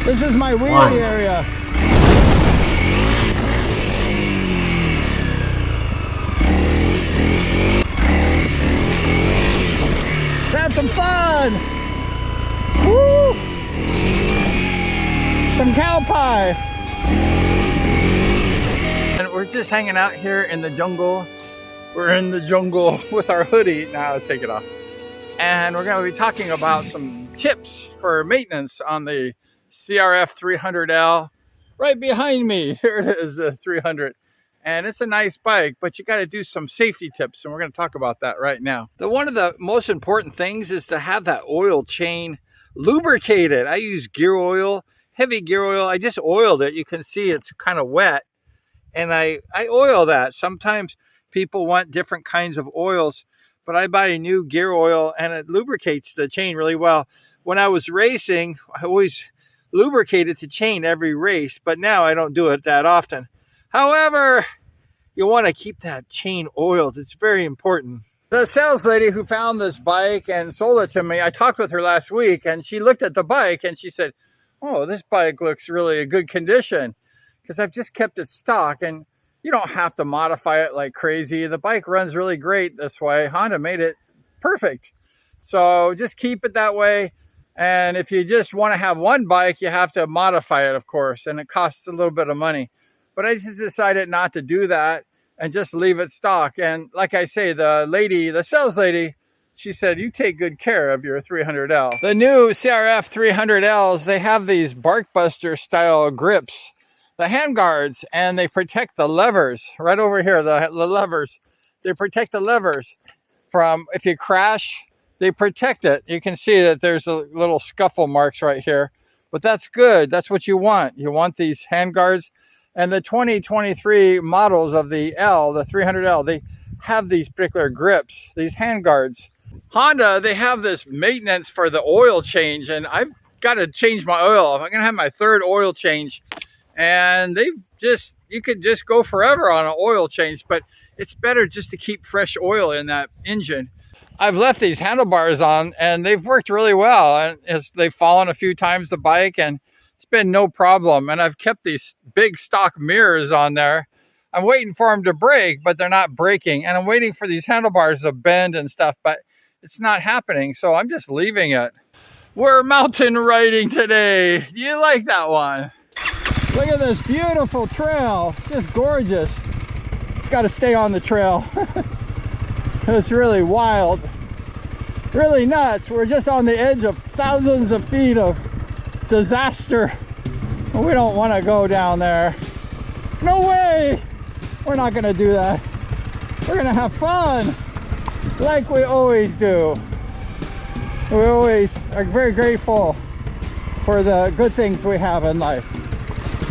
This is my wheelie area. Let's have some fun. Woo! Some cow pie. And we're just hanging out here in the jungle. We're in the jungle with our hoodie. Now take it off. And we're going to be talking about some tips for maintenance on the CRF 300L. Right behind me, here it is, a 300. And it's a nice bike, but you got to do some safety tips, and we're going to talk about that right now. One of the most important things is to have that oil chain lubricated. I use gear oil, heavy gear oil. I just oiled it. You can see it's kind of wet, and I oil that. Sometimes people want different kinds of oils, but I buy a new gear oil, and it lubricates the chain really well. When I was racing, I always lubricated the chain every race, but now I don't do it that often. However, you want to keep that chain oiled. It's very important. The sales lady who found this bike and sold it to me, I talked with her last week, and she looked at the bike and she said, oh, this bike looks really in good condition, because I've just kept it stock, and you don't have to modify it like crazy. The bike runs really great this way. Honda made it perfect. So just keep it that way. And if you just want to have one bike, you have to modify it, of course, and it costs a little bit of money. But I just decided not to do that and just leave it stock. And like I say, the sales lady, she said, you take good care of your 300L. The new CRF 300Ls, they have these Barkbuster style grips, the hand guards, and they protect the levers. Right over here, the levers. They protect the levers from, if you crash, they protect it. You can see that there's a little scuffle marks right here, but that's good. That's what you want. You want these hand guards. And the 2023 models of the L, the 300L, they have these particular grips, these hand guards. Honda, they have this maintenance for the oil change, and I've got to change my oil. I'm gonna have my third oil change, and you could just go forever on an oil change, but it's better just to keep fresh oil in that engine. I've left these handlebars on, and they've worked really well, and they've fallen a few times, the bike, and it's been no problem. And I've kept these big stock mirrors on there. I'm waiting for them to break, but they're not breaking, and I'm waiting for these handlebars to bend and stuff, but it's not happening, so I'm just leaving it. We're mountain riding today. Do you like that one? Look at this beautiful trail, just gorgeous. It's got to stay on the trail. It's really wild, really nuts. We're just on the edge of thousands of feet of disaster. We don't want to go down there. No way! We're not going to do that. We're going to have fun like we always do. We always are very grateful for the good things we have in life.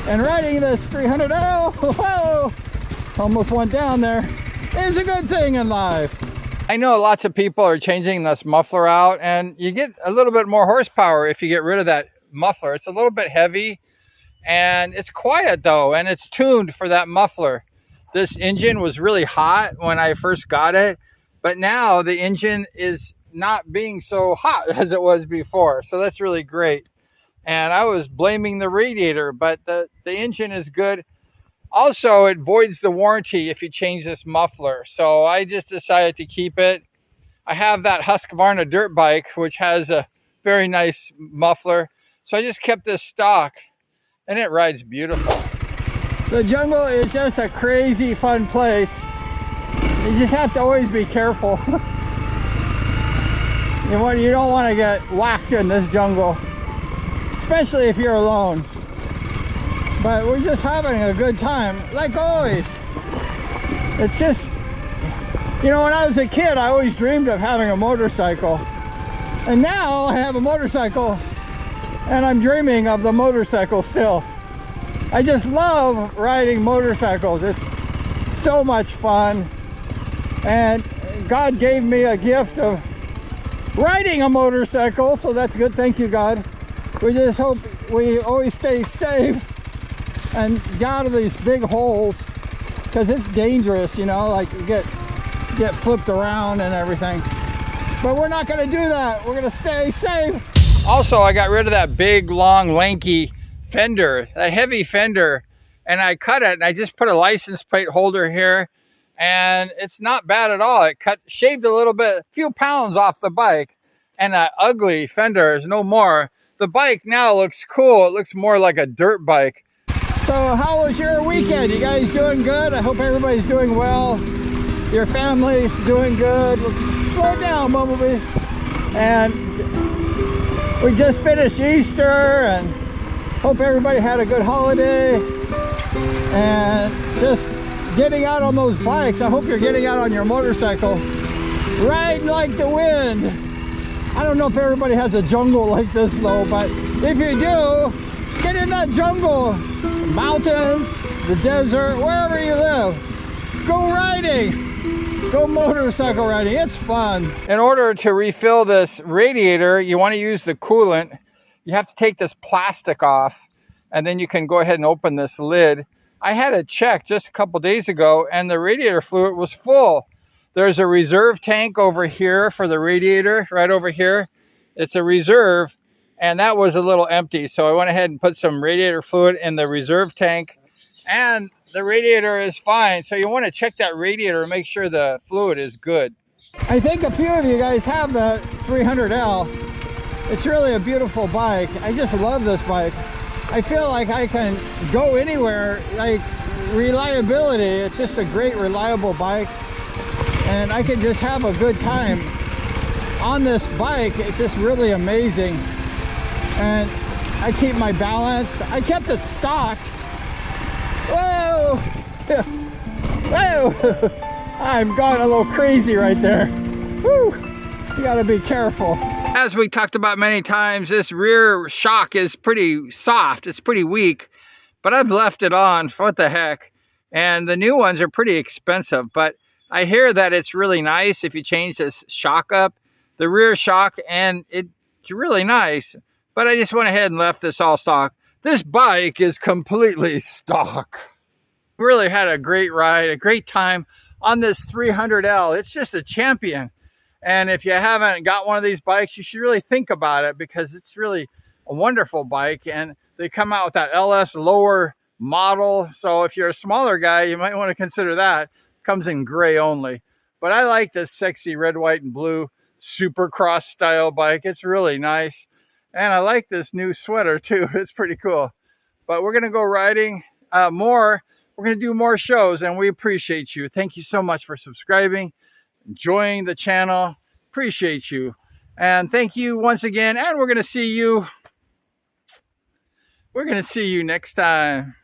And riding this 300L, whoa, almost went down there, is a good thing in life. I know lots of people are changing this muffler out, and you get a little bit more horsepower if you get rid of that muffler. It's a little bit heavy, and it's quiet though, and it's tuned for that muffler. This engine was really hot when I first got it, but now the engine is not being so hot as it was before, so that's really great. And I was blaming the radiator, but the engine is good. Also, it voids the warranty if you change this muffler, so I just decided to keep it. I have that Husqvarna dirt bike, which has a very nice muffler, so I just kept this stock, and it rides beautiful. The jungle is just a crazy fun place. You just have to always be careful. You don't want to get whacked in this jungle, especially if you're alone. But we're just having a good time, like always. It's just, when I was a kid, I always dreamed of having a motorcycle. And now I have a motorcycle, and I'm dreaming of the motorcycle still. I just love riding motorcycles. It's so much fun. And God gave me a gift of riding a motorcycle, so that's good. Thank you, God. We just hope we always stay safe and get out of these big holes, because it's dangerous, like you get flipped around and everything. But we're not going to do that. We're going to stay safe. Also, I got rid of that big, long, lanky fender, that heavy fender, and I cut it, and I just put a license plate holder here, and it's not bad at all. It shaved a little bit, a few pounds off the bike, and that ugly fender is no more. The bike now looks cool. It looks more like a dirt bike. So how was your weekend? You guys doing good? I hope everybody's doing well. Your family's doing good. Slow down, Bumblebee. And we just finished Easter, and hope everybody had a good holiday. And just getting out on those bikes. I hope you're getting out on your motorcycle, riding like the wind. I don't know if everybody has a jungle like this though, but if you do, get in that jungle, mountains, the desert, wherever you live. Go riding, go motorcycle riding, it's fun. In order to refill this radiator, you want to use the coolant. You have to take this plastic off, and then you can go ahead and open this lid. I had it checked just a couple days ago, and the radiator fluid was full. There's a reserve tank over here for the radiator, right over here. It's a reserve, and that was a little empty. So I went ahead and put some radiator fluid in the reserve tank, and the radiator is fine. So you want to check that radiator and make sure the fluid is good. I think a few of you guys have the 300L. It's really a beautiful bike. I just love this bike. I feel like I can go anywhere. Like reliability, it's just a great reliable bike, and I can just have a good time on this bike. It's just really amazing, and I keep my balance. I kept it stock. Whoa! Whoa! I'm going a little crazy right there. Woo! You gotta be careful. As we talked about many times, this rear shock is pretty soft. It's pretty weak, but I've left it on. What the heck? And the new ones are pretty expensive, but I hear that it's really nice if you change this shock up, the rear shock, and it's really nice. But I just went ahead and left this all stock. This bike is completely stock. Really had a great ride, a great time on this 300L. It's just a champion. And if you haven't got one of these bikes, you should really think about it, because it's really a wonderful bike. And they come out with that LS lower model. So if you're a smaller guy, you might want to consider that. It comes in gray only. But I like this sexy red, white, and blue Supercross style bike. It's really nice. And I like this new sweater too. It's pretty cool. But we're going to go riding more. We're going to do more shows, and we appreciate you. Thank you so much for subscribing, enjoying the channel. Appreciate you, and thank you once again, and we're going to see you next time.